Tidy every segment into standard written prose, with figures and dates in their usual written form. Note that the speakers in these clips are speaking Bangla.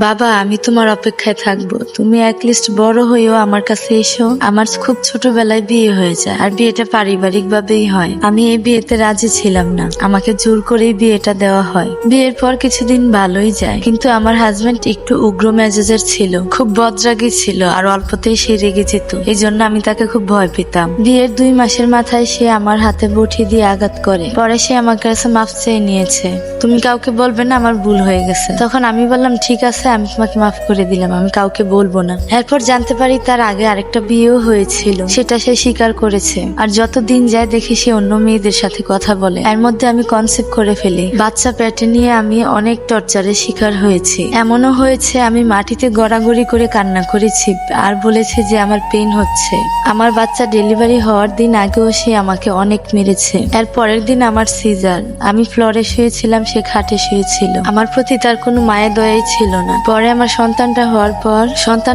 বাবা, আমি তোমার অপেক্ষায় থাকবো। তুমি অ্যাটলিস্ট বড় হয়েও আমার কাছে এসো। আমার খুব ছোটবেলায় বিয়ে হয়ে যায়, আর বিয়েটা পারিবারিক ভাবেই হয়। আমি এই বিয়েতে রাজি ছিলাম না, আমাকে জোর করেই বিয়েটা দেওয়া হয়। বিয়ের পর কিছুদিন ভালোই যায়, কিন্তু আমার হাজবেন্ড একটু উগ্র মেজাজের ছিল, খুব বদরাগী ছিল, আর অল্পতেই সে রেগে যেত। এই জন্য আমি তাকে খুব ভয় পেতাম। বিয়ের 2 মাসের মাথায় সে আমার হাতে বটি দিয়ে আঘাত করে। পরে সে আমার কাছে মাফ চেয়ে নিয়েছে। তুমি কাউকে বলবে না, আমার ভুল হয়ে গেছে। তখন আমি বললাম, ঠিক আছে, আমি তোমাকে মাফ করে দিলাম, আমি কাউকে বলবো না। এরপর জানতে পারি তার আগে আরেকটা বিয়েও হয়েছিল, সেটা সে স্বীকার করেছে। আর যত দিন যায় দেখি সে অন্য মেয়েদের সাথে কথা বলে। এর মধ্যে আমি কনসেপ্ট করে ফেলি। বাচ্চা পেটে নিয়ে আমি অনেক টর্চারের শিকার হয়েছি। এমনও হয়েছে আমি মাটিতে গড়াগড়ি করে কান্না করেছি আর বলেছি যে আমার পেন হচ্ছে। আমার বাচ্চা ডেলিভারি হওয়ার দিন আগেও সে আমাকে অনেক মেরেছে। এর পরের দিন আমার সিজার। আমি ফ্লোরে শুয়েছিলাম, সে খাটে শুয়েছিল। আমার প্রতি তার কোনো মায়া দয়াই ছিল না। পরে আমার সন্তান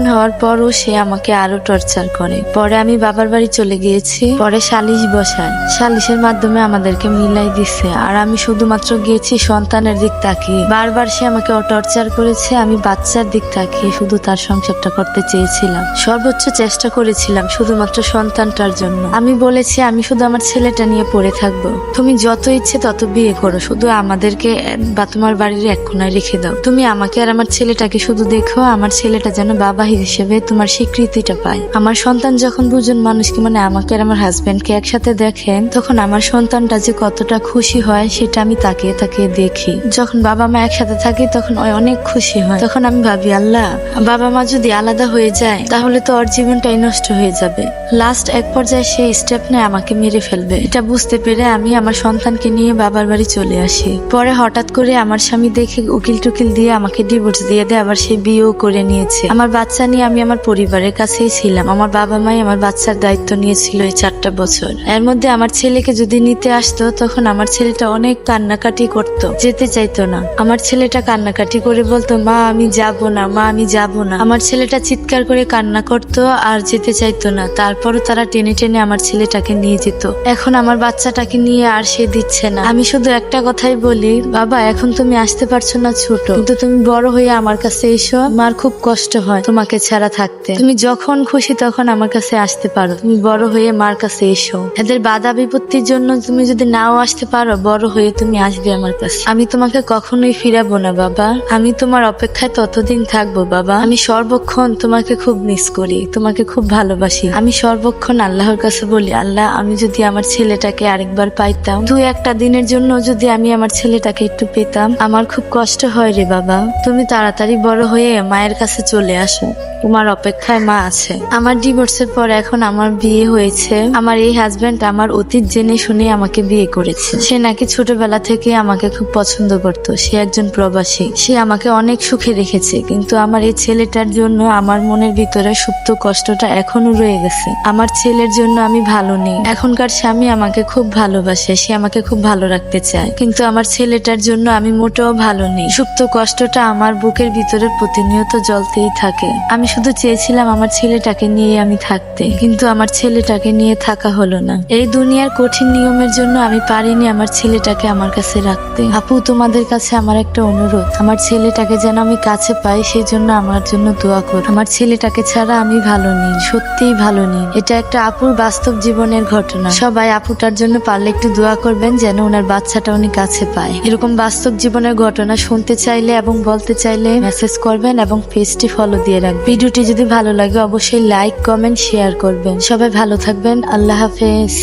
হওয়ার পরও সে আমাকে আরো টর্চার করে। পরে আমি বাবার বাড়ি চলে গিয়েছি। পরে সালিশ বসায়, সালিশের মাধ্যমে আমাদেরকে মিলাই দিচ্ছে। আর আমি শুধুমাত্র গিয়েছি সন্তানের দিক তাকিয়ে। বারবার সে আমাকে টর্চার করেছে। আমি বাচ্চার দিক তাকিয়ে শুধু তার সংসারটা করতে চেয়েছিলাম। সর্বোচ্চ চেষ্টা করেছিলাম শুধুমাত্র সন্তানটার জন্য। আমি বলেছি আমি শুধু আমার ছেলেটা নিয়ে পড়ে থাকবো। তুমি যত ইচ্ছে তত বিয়ে করো, শুধু আমাদেরকে বা তোমার বাড়ির এক কোনায় রেখে দাও। তুমি আমাকে আর আমার ছেলেটাকে শুধু দেখো, আমার ছেলেটা যেন বাবা হিসেবে তোমার স্বীকৃতিটা পায়। আমার সন্তান যখন 2 জন মানুষকে, মানে আমাকে আর আমার হাজবেন্ডকে একসাথে দেখেন, তখন আমার সন্তানটা যে কতটা খুশি হয় সেটা আমি তাকিয়ে তাকিয়ে দেখি। যখন বাবা মা একসাথে থাকি তখন অনেক খুশি হয়। তখন আমি ভাবি, আল্লাহ, বাবা মা যদি আলাদা হয়ে যায় তাহলে তো ওর জীবনটাই নষ্ট হয়ে যাবে। লাস্ট এক পর্যায়ে সে স্টেপ নেয় আমাকে মেরে ফেলবে। এটা বুঝতে পেরে আমি আমার সন্তানকে নিয়ে বাবার বাড়ি চলে আসি। পরে হঠাৎ করে আমার স্বামী দেখে উকিল টুকিল দিয়ে আমাকে ডিভোর্স দিয়ে দেয়। আবার সে বিয়েও করে নিয়েছে। আমার বাচ্চা নিয়ে আমি আমার পরিবারের কাছেই ছিলাম। আমার বাবা মাই আমার বাচ্চার দায়িত্ব নিয়েছিল এই 4টা বছর। এর মধ্যে আমার ছেলেকে যদি নিতে আসতো তখন আমার ছেলেটা অনেক কান্নাকাটি করতো, যেতে চাইতো না। আমার ছেলেটা কান্নাকাটি করে বলতো, মা আমি যাব না, মা আমি যাব না। আমার ছেলেটা চিৎকার করে কান্না করতো আর যেতে চাইতো না। তারপরও তারা টেনে টেনে আমার ছেলেটাকে নিয়ে যেত। এখন আমার বাচ্চাটাকে নিয়ে আর সে দিচ্ছে না। আমি শুধু একটা কথাই বলি, বাবা এখন তুমি আসতে পারছো না ছোট, কিন্তু তুমি বড় হয়ে আমার কাছে এসো। আমার খুব কষ্ট হয় তোমাকে ছাড়া থাকতে। তুমি যখন খুশি তখন আমার কাছে আসতে পারো। তুমি বড় হয়ে মার কাছে এসো। এদের বাধা বিপত্তির জন্য তুমি যদি নাও আসতে পারো, বড় হয়ে তুমি আসবে আমার কাছে। আমি তোমাকে কখনোই ফিরাবো না বাবা। আমি তোমার অপেক্ষায় ততদিন থাকবো বাবা। আমি সর্বক্ষণ তোমাকে খুব মিস করি, তোমাকে খুব ভালোবাসি। আমি সর্বক্ষণ আল্লাহর কাছে বলি, আল্লাহ, আমি যদি আমার ছেলেটাকে আরেকবার পাইতাম, 2-1 দিনের জন্য যদি আমি আমার ছেলেটাকে একটু পেতাম। আমার খুব কষ্ট হয় রে বাবা। তুমি তাড়াতাড়ি বড় হয়ে মায়ের কাছে চলে আসো, তোমার অপেক্ষায় মা আছে। আমার ডিভোর্সের পর এখন আমার বিয়ে হয়েছে। আমার এই হাজবেন্ড আমার অতীত জেনে শুনে আমাকে বিয়ে করেছে। সে নাকি ছোটবেলা থেকে আমাকে খুব পছন্দ করত। সে একজন প্রবাসী। সে আমাকে অনেক সুখে রেখেছে, কিন্তু আমার এই ছেলেটার জন্য আমার মনের ভিতরে সুপ্ত কষ্টটা এখনো রয়ে গেছে। আমার ছেলের জন্য আমি ভালো নেই। এখনকার স্বামী আমাকে খুব ভালোবাসে, সে আমাকে খুব ভালো রাখতে চায়, কিন্তু আমার ছেলেটার জন্য আমি মোটেও ভালো নেই। সুপ্ত কষ্টটা আমার বুকের ভিতরে প্রতিনিয়ত জ্বলতেই থাকে। আমি শুধু চেয়েছিলাম আমার ছেলেটাকে নিয়ে আমি থাকতে, কিন্তু আমার ছেলেটাকে নিয়ে থাকা হলো না। এই দুনিয়ার কঠিন নিয়মের জন্য আমি পারিনি আমার ছেলেটাকে আমার কাছে রাখতে। আপু, তোমাদের কাছে আমার একটা অনুরোধ, আমার ছেলেটাকে যেন আমি কাছে পাই, সেই জন্য আমার জন্য দোয়া কর। আমার ছেলেটাকে ছাড়া আমি ভালো নেই, সত্যিই ভালো নেই। এটা একটা আপুর বাস্তব জীবনের ঘটনা। সবাই আপুটার জন্য পারলে একটু দোয়া করবেন যেন ওনার বাচ্চাটা উনি কাছে পায়। এরকম বাস্তব জীবনের ঘটনা শুনতে চাইলে এবং বলতে চাইলে মেসেজ করবেন এবং পেজটি ফলো দিয়ে রাখবেন। ভিডিওটি যদি ভালো লাগে অবশ্যই লাইক, কমেন্ট, শেয়ার করবেন। সবাই ভালো থাকবেন। আল্লাহ হাফেজ।